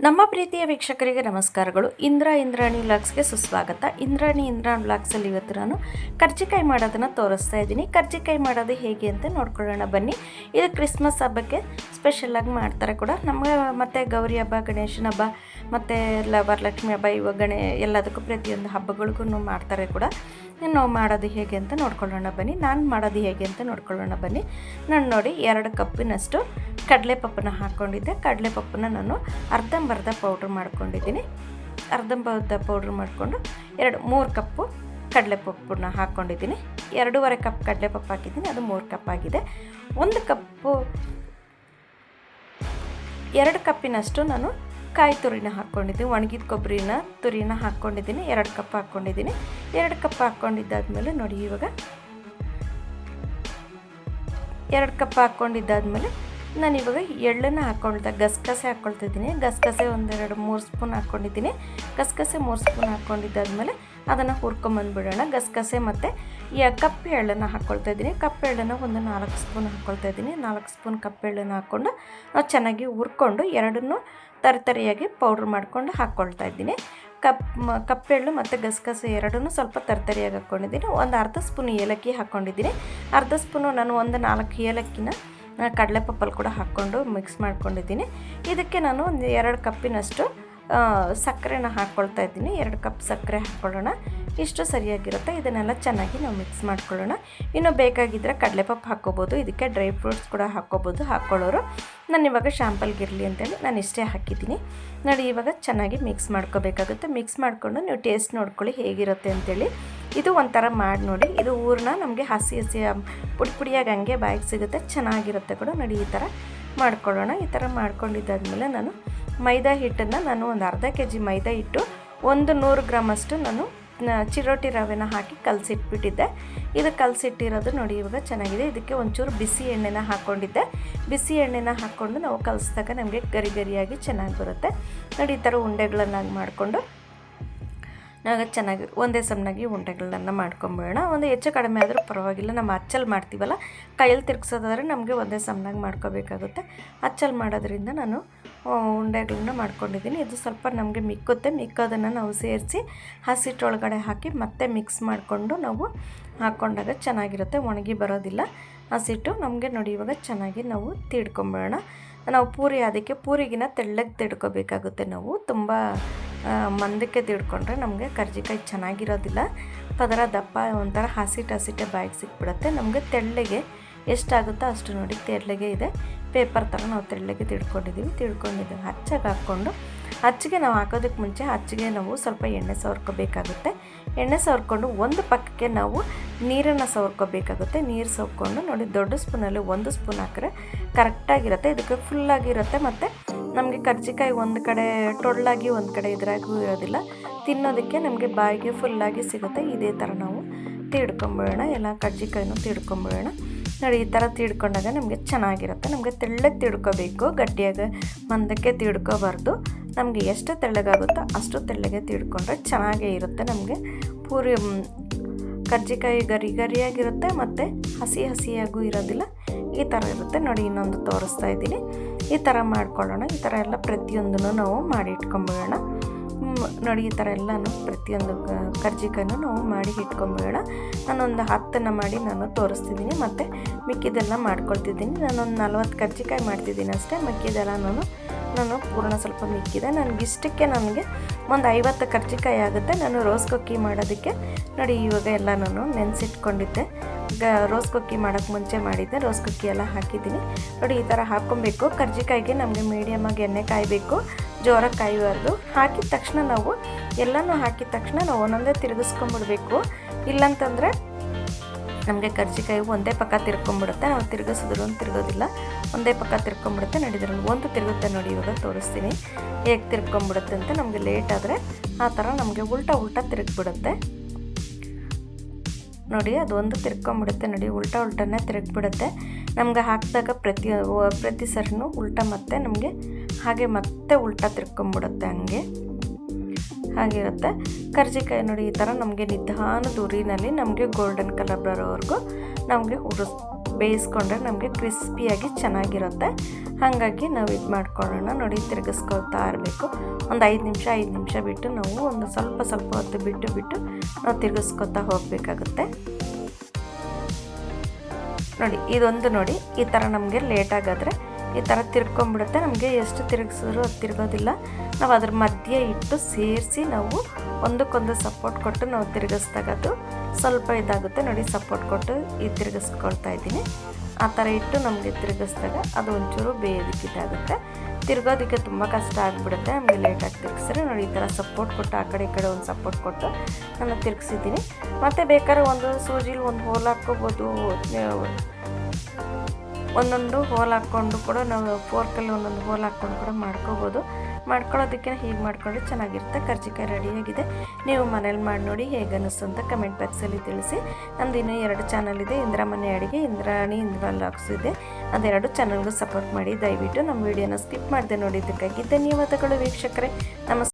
ನಮ್ಮ ಪ್ರೀತಿಯ ವೀಕ್ಷಕರಿಗೆ ನಮಸ್ಕಾರಗಳು. ಇಂದ್ರಾಣಿ ವ್ಲಾಗ್ಸ್ಗೆ ಸುಸ್ವಾಗತ. ಇಂದ್ರಾಣಿ ವ್ಲಾಗ್ಸಲ್ಲಿ ಇವತ್ತು ನಾನು ಕರ್ಜಿಕಾಯಿ ಮಾಡೋದನ್ನು ತೋರಿಸ್ತಾ ಇದ್ದೀನಿ. ಕರ್ಜಿಕಾಯಿ ಮಾಡೋದು ಹೇಗೆ ಅಂತ ನೋಡ್ಕೊಳ್ಳೋಣ ಬನ್ನಿ. ಇದು ಕ್ರಿಸ್ಮಸ್ ಹಬ್ಬಕ್ಕೆ ಸ್ಪೆಷಲಾಗಿ ಮಾಡ್ತಾರೆ ಕೂಡ. ನಮಗೆ ಮತ್ತು ಗೌರಿ ಹಬ್ಬ, ಗಣೇಶನ ಹಬ್ಬ ಮತ್ತು ವರಲಕ್ಷ್ಮಿ ಹಬ್ಬ, ಇವಾಗ ಎಲ್ಲದಕ್ಕೂ ಪ್ರತಿಯೊಂದು ಹಬ್ಬಗಳಿಗೂ ಮಾಡ್ತಾರೆ ಕೂಡ. ನಾವು ಮಾಡೋದು ಹೇಗೆ ಅಂತ ನೋಡ್ಕೊಳ್ಳೋಣ ಬನ್ನಿ. ನಾನು ಮಾಡೋದು ಹೇಗೆ ಅಂತ ನೋಡ್ಕೊಳ್ಳೋಣ ಬನ್ನಿ. ನಾನು ನೋಡಿ 2 ಕಪ್ಪಿನಷ್ಟು ಕಡಲೆಪಪ್ಪನ ಹಾಕ್ಕೊಂಡಿದ್ದೆ. ಕಡಲೆಪಪ್ಪನ ನಾನು ಅರ್ಧಂಬರ್ಧ ಪೌಡ್ರ್ ಮಾಡ್ಕೊಂಡಿದ್ದೀನಿ. ಅರ್ಧಂಬರ್ಧ ಪೌಡ್ರ್ ಮಾಡಿಕೊಂಡು 3 ಕಪ್ಪು ಕಡಲೆಪಪ್ಪನ್ನ ಹಾಕ್ಕೊಂಡಿದ್ದೀನಿ. 2.5 ಕಪ್ ಕಡಲೆಪಪ್ಪು ಹಾಕಿದ್ದೀನಿ, ಅದು 3 ಕಪ್ ಆಗಿದೆ. 2 ಕಪ್ಪಿನಷ್ಟು ನಾನು ಕಾಯಿ ತುರಿನ ಹಾಕ್ಕೊಂಡಿದ್ದೀನಿ. ಒಣಗಿದ ಕೊಬ್ಬರಿನ ತುರಿನ ಹಾಕ್ಕೊಂಡಿದ್ದೀನಿ. 2 ಕಪ್ ಹಾಕ್ಕೊಂಡಿದ್ದೀನಿ. 2 ಕಪ್ ಹಾಕ್ಕೊಂಡಿದ್ದಾದಮೇಲೆ ನೋಡಿ, ಇವಾಗ 2 ಕಪ್ ಹಾಕ್ಕೊಂಡಿದ್ದಾದಮೇಲೆ ನಾನಿವಾಗ ಎಳ್ಳನ್ನು ಗಸಗಸೆ ಹಾಕ್ಕೊಳ್ತಿದ್ದೀನಿ. ಗಸಗಸೆ 1-2-3 ಸ್ಪೂನ್ ಹಾಕ್ಕೊಂಡಿದ್ದೀನಿ. ಗಸಗಸೆ 3 ಸ್ಪೂನ್ ಹಾಕ್ಕೊಂಡಿದ್ದಾದಮೇಲೆ ಅದನ್ನು ಹುರ್ಕೊಂಬಂದುಬಿಡೋಣ. ಗಸಗಸೆ ಮತ್ತು ಕಪ್ಪು ಎಳ್ಳನ್ನು ಹಾಕ್ಕೊಳ್ತಾಯಿದ್ದೀನಿ. ಕಪ್ಪು ಎಳ್ಳನ್ನು 4 ಸ್ಪೂನ್ ಹಾಕ್ಕೊಳ್ತಾಯಿದ್ದೀನಿ. 4 ಸ್ಪೂನ್ ಕಪ್ಪು ಎಳ್ಳನ್ನು ಹಾಕ್ಕೊಂಡು ನಾವು ಚೆನ್ನಾಗಿ ಹುರ್ಕೊಂಡು ಎರಡನ್ನೂ ತರಿಯಾಗಿ ಪೌಡ್ರ್ ಮಾಡ್ಕೊಂಡು ಹಾಕ್ಕೊಳ್ತಾ ಇದ್ದೀನಿ. ಕಪ್ಪೆಳ್ಳು ಮತ್ತು ಗಸಗಸೆ ಎರಡನ್ನೂ ಸ್ವಲ್ಪ ತರಿಯಾಗಿ ಹಾಕ್ಕೊಂಡಿದ್ದೀನಿ. ಅರ್ಧ ಸ್ಪೂನ್ ಏಲಕ್ಕಿ ಹಾಕ್ಕೊಂಡಿದ್ದೀನಿ. ಅರ್ಧ ಸ್ಪೂನು ನಾನು 4 ಏಲಕ್ಕಿನ ಕಡಲೆಪಪ್ಪಲ್ಲಿ ಕೂಡ ಹಾಕ್ಕೊಂಡು ಮಿಕ್ಸ್ ಮಾಡ್ಕೊಂಡಿದ್ದೀನಿ. ಇದಕ್ಕೆ ನಾನು 2 ಕಪ್ಪಿನಷ್ಟು ಸಕ್ಕರೆನ ಹಾಕ್ಕೊಳ್ತಾ ಇದ್ದೀನಿ. 2 ಕಪ್ ಸಕ್ಕರೆ ಹಾಕ್ಕೊಳ್ಳೋಣ. ಇಷ್ಟು ಸರಿಯಾಗಿರುತ್ತೆ. ಇದನ್ನೆಲ್ಲ ಚೆನ್ನಾಗಿ ನಾವು ಮಿಕ್ಸ್ ಮಾಡ್ಕೊಳ್ಳೋಣ. ಇನ್ನು ಬೇಕಾಗಿದ್ದರೆ ಕಡಲೆಪಪ್ಪು ಹಾಕ್ಕೋಬೋದು. ಇದಕ್ಕೆ ಡ್ರೈ ಫ್ರೂಟ್ಸ್ ಕೂಡ ಹಾಕ್ಕೊಳ್ಳೋರು. ನಾನು ಇವಾಗ ಶಾಂಪಲ್ಗಿರಲಿ ಅಂತೇಳಿ ನಾನು ಇಷ್ಟೇ ಹಾಕಿದ್ದೀನಿ. ನೋಡಿ, ಇವಾಗ ಚೆನ್ನಾಗಿ ಮಿಕ್ಸ್ ಮಾಡ್ಕೋಬೇಕಾಗುತ್ತೆ. ಮಿಕ್ಸ್ ಮಾಡಿಕೊಂಡು ನೀವು ಟೇಸ್ಟ್ ನೋಡ್ಕೊಳ್ಳಿ ಹೇಗಿರುತ್ತೆ ಅಂತೇಳಿ. ಇದು ಒಂಥರ ಮಾಡಿ ನೋಡಿ. ಇದು ಊರನ್ನ ನಮಗೆ ಹಸಿ ಪುಡಿಯಾಗಿ ಹಂಗೆ ಬಾಯಿಗೆ ಸಿಗುತ್ತೆ, ಚೆನ್ನಾಗಿರುತ್ತೆ ಕೂಡ. ನೋಡಿ, ಈ ಥರ ಮಾಡ್ಕೊಳ್ಳೋಣ. ಈ ಥರ ಮಾಡ್ಕೊಂಡಿದ್ದಾದಮೇಲೆ ನಾನು ಮೈದಾ ಹಿಟ್ಟನ್ನು ಅರ್ಧ kg ಮೈದಾ ಹಿಟ್ಟು 100 ಗ್ರಾಮಷ್ಟು ನಾನು ಚಿರೋಟಿ ರವೆನ ಹಾಕಿ ಕಲಸಿಟ್ಬಿಟ್ಟಿದ್ದೆ. ಇದು ಕಲಸಿಟ್ಟಿರೋದು ನೋಡಿ ಇವಾಗ ಚೆನ್ನಾಗಿದೆ. ಇದಕ್ಕೆ ಒಂಚೂರು ಬಿಸಿ ಎಣ್ಣೆನ ಹಾಕ್ಕೊಂಡಿದ್ದೆ. ಬಿಸಿ ಎಣ್ಣೆನ ಹಾಕ್ಕೊಂಡು ನಾವು ಕಲಿಸಿದಾಗ ನಮಗೆ ಗರಿಯಾಗಿ ಚೆನ್ನಾಗಿ ಬರುತ್ತೆ. ನೋಡಿ, ಈ ಥರ ಉಂಡೆಗಳನ್ನಾಗಿ ಮಾಡಿಕೊಂಡು ನಾವು ಚೆನ್ನಾಗಿ ಒಂದೇ ಸಮನಾಗಿ ಉಂಡೆಗಳನ್ನ ಮಾಡ್ಕೊಂಬಿಡೋಣ. ಒಂದು ಹೆಚ್ಚು ಕಡಿಮೆ ಆದರೂ ಪರವಾಗಿಲ್ಲ. ನಮ್ಮ ಹಚ್ಚಲ್ಲಿ ಮಾಡ್ತೀವಲ್ಲ, ಕೈಯಲ್ಲಿ ತಿರ್ಗಿಸೋದಾದ್ರೆ ನಮಗೆ ಒಂದೇ ಸಮನಾಗಿ ಮಾಡ್ಕೋಬೇಕಾಗುತ್ತೆ. ಹಚ್ಚಲ್ಲಿ ಮಾಡೋದ್ರಿಂದ ನಾನು ಉಂಡೆಗಳನ್ನ ಮಾಡ್ಕೊಂಡಿದ್ದೀನಿ. ಇದು ಸ್ವಲ್ಪ ನಮಗೆ ಮಿಕ್ಕೋದನ್ನು ನಾವು ಸೇರಿಸಿ ಹಸಿಟ್ಟೊಳಗಡೆ ಹಾಕಿ ಮತ್ತೆ ಮಿಕ್ಸ್ ಮಾಡಿಕೊಂಡು ನಾವು ಹಾಕ್ಕೊಂಡಾಗ ಚೆನ್ನಾಗಿರುತ್ತೆ, ಒಣಗಿ ಬರೋದಿಲ್ಲ ಹಸಿಟ್ಟು ನಮಗೆ. ನೋಡಿ, ಇವಾಗ ಚೆನ್ನಾಗಿ ನಾವು ತೀಡ್ಕೊಂಬಿಡೋಣ. ನಾವು ಅದಕ್ಕೆ ಪೂರಿಗಿನ ತೆಳ್ಳಗೆ ತಿಡ್ಕೋಬೇಕಾಗುತ್ತೆ. ನಾವು ತುಂಬ ಮಂದಕ್ಕೆ ತಿಡ್ಕೊಂಡ್ರೆ ನಮಗೆ ಕರ್ಜಿಕಾಯಿ ಚೆನ್ನಾಗಿರೋದಿಲ್ಲ. ಪದರ ದಪ್ಪ ಒಂಥರ ಹಸಿಟ್ಟೆ ಬಾಯಿಗೆ ಸಿಕ್ಬಿಡುತ್ತೆ. ನಮಗೆ ತೆಳ್ಳಗೆ ಎಷ್ಟಾಗುತ್ತೋ ಅಷ್ಟು ನೋಡಿ, ತೆಳ್ಳಗೆ ಇದೆ ಪೇಪರ್ ಥರ ನಾವು ತೆಳ್ಳಗೆ ತಿಳ್ಕೊಂಡಿದ್ದೀವಿ. ಹಚ್ಚಿಗೆ ನಾವು ಹಾಕೋದಕ್ಕೆ ಮುಂಚೆ ನಾವು ಸ್ವಲ್ಪ ಎಣ್ಣೆ ಸವರ್ಕೋಬೇಕಾಗುತ್ತೆ. ಎಣ್ಣೆ ಸವರ್ಕೊಂಡು ಒಂದು ಪಕ್ಕಕ್ಕೆ ನಾವು ನೀರನ್ನು ಸವರ್ಕೋಬೇಕಾಗುತ್ತೆ. ನೀರು ಸವರ್ಕೊಂಡು ನೋಡಿ, ದೊಡ್ಡ ಸ್ಪೂನಲ್ಲಿ 1 ಸ್ಪೂನ್ ಹಾಕಿದ್ರೆ ಕರೆಕ್ಟಾಗಿರುತ್ತೆ. ಇದಕ್ಕೆ ಫುಲ್ಲಾಗಿರುತ್ತೆ. ಮತ್ತು ನಮಗೆ ಕರ್ಜಿಕಾಯಿ ಒಂದು ಕಡೆ ಟೊಳ್ಳಾಗಿ ಒಂದು ಕಡೆ ಇದ್ರಾಗೂ ಇರೋದಿಲ್ಲ. ತಿನ್ನೋದಕ್ಕೆ ನಮಗೆ ಬಾಯಿಗೆ ಫುಲ್ಲಾಗಿ ಸಿಗುತ್ತೆ. ಇದೇ ಥರ ನಾವು ತೀಡ್ಕೊಂಬಿಡೋಣ. ಎಲ್ಲ ಕರ್ಜಿಕಾಯಿನೂ ತೀಡ್ಕೊಂಬಿಡೋಣ. ನೋಡಿ, ಈ ಥರ ತೀಡ್ಕೊಂಡಾಗ ನಮಗೆ ಚೆನ್ನಾಗಿರುತ್ತೆ. ನಮಗೆ ತೆಳ್ಳಗೆ ತೀಡ್ಕೋಬೇಕು, ಗಟ್ಟಿಯಾಗ ಮಂದಕ್ಕೆ ತೀಡ್ಕೋಬಾರ್ದು. ನಮಗೆ ಎಷ್ಟು ತೆಳ್ಳಗಾಗುತ್ತೋ ಅಷ್ಟು ತೆಳ್ಳಗೆ ತೀಡ್ಕೊಂಡ್ರೆ ಚೆನ್ನಾಗೇ ಇರುತ್ತೆ. ನಮಗೆ ಪೂರಿ ಕರ್ಜಿಕಾಯಿ ಗರಿಯಾಗಿರುತ್ತೆ ಮತ್ತು ಹಸಿಯಾಗೂ ಇರೋದಿಲ್ಲ. ಈ ಥರ ಇರುತ್ತೆ. ನೋಡಿ, ಇನ್ನೊಂದು ತೋರಿಸ್ತಾ ಇದ್ದೀನಿ. ಈ ಥರ ಮಾಡ್ಕೊಳ್ಳೋಣ. ಈ ಥರ ಎಲ್ಲ ಪ್ರತಿಯೊಂದನ್ನು ನಾವು ಮಾಡಿ ಇಟ್ಕೊಂಬಿಡೋಣ. ನೋಡಿ, ಈ ಥರ ಎಲ್ಲನೂ ಪ್ರತಿಯೊಂದು ಕರ್ಜಿಕಾಯನ್ನು ನಾವು ಮಾಡಿ ಇಟ್ಕೊಂಬಿಡೋಣ. ನಾನೊಂದು 10 ಮಾಡಿ ತೋರಿಸ್ತಿದ್ದೀನಿ. ಮತ್ತು ಮಿಕ್ಕಿದೆಲ್ಲ ಮಾಡ್ಕೊಳ್ತಿದ್ದೀನಿ. ನಾನೊಂದು 40 ಕರ್ಜಿಕಾಯಿ ಮಾಡ್ತಿದ್ದೀನಿ ಅಷ್ಟೇ. ಮಿಕ್ಕಿದೆಲ್ಲ ನಾನು ಪೂರ್ಣ ಸ್ವಲ್ಪ ಮಿಕ್ಕಿದೆ. ನನಗಿಷ್ಟಕ್ಕೆ ನನಗೆ ಒಂದು 50 ಕರ್ಜಿಕಾಯಿ ಆಗುತ್ತೆ. ನಾನು ರೋಸ್ ಕುಕ್ಕಿ ಮಾಡೋದಕ್ಕೆ ನೋಡಿ, ಇವಾಗ ಎಲ್ಲ ನಾನು ನೆನೆಸಿಟ್ಕೊಂಡಿದ್ದೆ. ರೋಸ್ ಕುಕ್ಕಿ ಮಾಡೋಕ್ಕೆ ಮುಂಚೆ ಮಾಡಿದ್ದೆ. ರೋಸ್ ಕುಕ್ಕಿ ಎಲ್ಲ ಹಾಕಿದ್ದೀನಿ. ನೋಡಿ, ಈ ಥರ ಹಾಕ್ಕೊಬೇಕು. ಕರ್ಜಿಕಾಯಿಗೆ ನಮಗೆ ಮೀಡಿಯಮಾಗಿ ಎಣ್ಣೆ ಕಾಯಬೇಕು, ಜೋರಾಗಿ ಕಾಯಬಾರ್ದು. ಹಾಕಿದ ತಕ್ಷಣ ನಾವು ಎಲ್ಲನೂ ಹಾಕಿದ ತಕ್ಷಣ ನಾವು ಒಂದೊಂದೇ ತಿರುಗಿಸ್ಕೊಂಬಿಡ್ಬೇಕು. ಇಲ್ಲಂತಂದರೆ ನಮಗೆ ಕರ್ಜಿಕಾಯಿ ಒಂದೇ ಪಕ್ಕ ತಿರ್ಕೊಂಬಿಡುತ್ತೆ. ನಾವು ತಿರುಗಿಸಿದ್ರು ತಿರುಗೋದಿಲ್ಲ, ಒಂದೇ ಪಕ್ಕ ತಿರ್ಕೊಂಬಿಡುತ್ತೆ. ನೋಡಿದ್ರಲ್ಲಿ ಒಂದು ತಿರುಗುತ್ತೆ ನೋಡಿ, ಇವಾಗ ತೋರಿಸ್ತೀನಿ ಹೇಗೆ ತಿರ್ಕೊಂಬಿಡುತ್ತೆ ಅಂತ. ನಮಗೆ ಲೇಟ್ ಆದರೆ ಆ ಥರ ನಮಗೆ ಉಲ್ಟಾ ತಿರುಗಿಬಿಡುತ್ತೆ. ನೋಡಿ, ಅದು ಒಂದು ತಿರ್ಕೊಂಬಿಡುತ್ತೆ. ನೋಡಿ, ಉಲ್ಟನೇ ತಿರುಗಿಬಿಡುತ್ತೆ. ನಮ್ಗೆ ಹಾಕಿದಾಗ ಪ್ರತಿ ಸರಿನೂ ಉಲ್ಟಾ ಮತ್ತೆ ನಮಗೆ ಮತ್ತೆ ಉಲ್ಟಾ ತಿರ್ಕೊಂಬಿಡುತ್ತೆ. ಹಾಗಿರುತ್ತೆ ಕರ್ಜಿಕಾಯಿ. ನೋಡಿ, ಈ ಥರ ನಮಗೆ ನಿಧಾನದ ಉರಿನಲ್ಲಿ ನಮಗೆ ಗೋಲ್ಡನ್ ಕಲರ್ ಬರೋವರೆಗೂ ನಮಗೆ ಬೇಯಿಸ್ಕೊಂಡ್ರೆ ನಮಗೆ ಕ್ರಿಸ್ಪಿಯಾಗಿ ಚೆನ್ನಾಗಿರುತ್ತೆ. ಹಾಗಾಗಿ ನಾವು ಇದು ಮಾಡ್ಕೊಳ್ಳೋಣ. ನೋಡಿ, ತಿರುಗಿಸ್ಕೊಳ್ತಾ ಇರಬೇಕು. ಒಂದು 5 ನಿಮಿಷ ಬಿಟ್ಟು ನಾವು ಒಂದು ಸ್ವಲ್ಪ ಹೊತ್ತು ಬಿಟ್ಟು ನಾವು ತಿರುಗಿಸ್ಕೊತಾ ಹೋಗಬೇಕಾಗುತ್ತೆ. ನೋಡಿ, ಇದೊಂದು ನೋಡಿ ಈ ಥರ ನಮಗೆ ಲೇಟ್ ಆಗಾದರೆ ಈ ಥರ ತಿರ್ಕೊಂಡ್ಬಿಡುತ್ತೆ. ನಮಗೆ ಎಷ್ಟು ತಿರುಗಿಸಿದ್ರು ಅದು ತಿರುಗೋದಿಲ್ಲ. ನಾವು ಅದ್ರ ಮಧ್ಯೆ ಇಟ್ಟು ಸೇರಿಸಿ ನಾವು ಒಂದಕ್ಕೊಂದು ಸಪೋರ್ಟ್ ಕೊಟ್ಟು ನಾವು ತಿರುಗಿಸ್ದಾಗ ಅದು ಸ್ವಲ್ಪ ಇದಾಗುತ್ತೆ. ನೋಡಿ, ಸಪೋರ್ಟ್ ಕೊಟ್ಟು ಈ ತಿರುಗಿಸ್ಕೊಳ್ತಾ ಇದ್ದೀನಿ. ಆ ಥರ ಇಟ್ಟು ನಮಗೆ ತಿರುಗಿಸ್ದಾಗ ಅದು ಒಂಚೂರು ಬೇಯೋದಕ್ಕಿದ್ದಾಗುತ್ತೆ. ತಿರುಗೋದಕ್ಕೆ ತುಂಬ ಕಷ್ಟ ಆಗಿಬಿಡುತ್ತೆ ನಮಗೆ ಲೇಟಾಗಿ ತಿರುಗಿಸಿದ್ರೆ. ನೋಡಿ, ಈ ಥರ ಸಪೋರ್ಟ್ ಕೊಟ್ಟು ಆ ಕಡೆ ಈ ಕಡೆ ಒಂದು ಸಪೋರ್ಟ್ ಕೊಟ್ಟು ನಾನು ತಿರುಗಿಸಿದ್ದೀನಿ. ಮತ್ತು ಬೇಕಾದ್ರೆ ಒಂದು ಸೂಜಿಲಿ ಒಂದು ಹೋಲ್ ಹಾಕ್ಕೋಬೋದು, ಒಂದೊಂದು ಹೋಲ್ ಹಾಕ್ಕೊಂಡು ಕೂಡ ನಾವು ಫೋರ್ಕಲ್ಲಿ ಒಂದೊಂದು ಹೋಲ್ ಹಾಕ್ಕೊಂಡು ಕೂಡ ಮಾಡ್ಕೋಬೋದು. ಮಾಡ್ಕೊಳ್ಳೋದಕ್ಕೆ ಹೀಗೆ ಮಾಡ್ಕೊಂಡ್ರೆ ಚೆನ್ನಾಗಿರುತ್ತೆ. ಕರ್ಜಿಕಾಯಿ ರೆಡಿಯಾಗಿದೆ. ನೀವು ಮನೇಲಿ ಮಾಡಿ ನೋಡಿ ಹೇಗೆ ಅನ್ನಿಸ್ತು ಅಂತ ಕಮೆಂಟ್ ಬಾಕ್ಸಲ್ಲಿ ತಿಳಿಸಿ. ನಮ್ಮದು ಇನ್ನೂ 2 ಚಾನಲ್ ಇದೆ, ಇಂದಿರಾ ಮನೆ ಅಡುಗೆ, ಇಂದ್ರಾಣಿ ವ್ಲಾಗ್ಸ್ ಇದೆ. ಅದೆರಡು ಚಾನಲ್ಗೂ ಸಪೋರ್ಟ್ ಮಾಡಿ. ದಯವಿಟ್ಟು ನಮ್ಮ ವಿಡಿಯೋನ ಸ್ಕಿಪ್ ಮಾಡದೆ ನೋಡಿದ್ದಕ್ಕಾಗಿ ಧನ್ಯವಾದಗಳು ವೀಕ್ಷಕರೇ. ನಮಸ್ತೆ.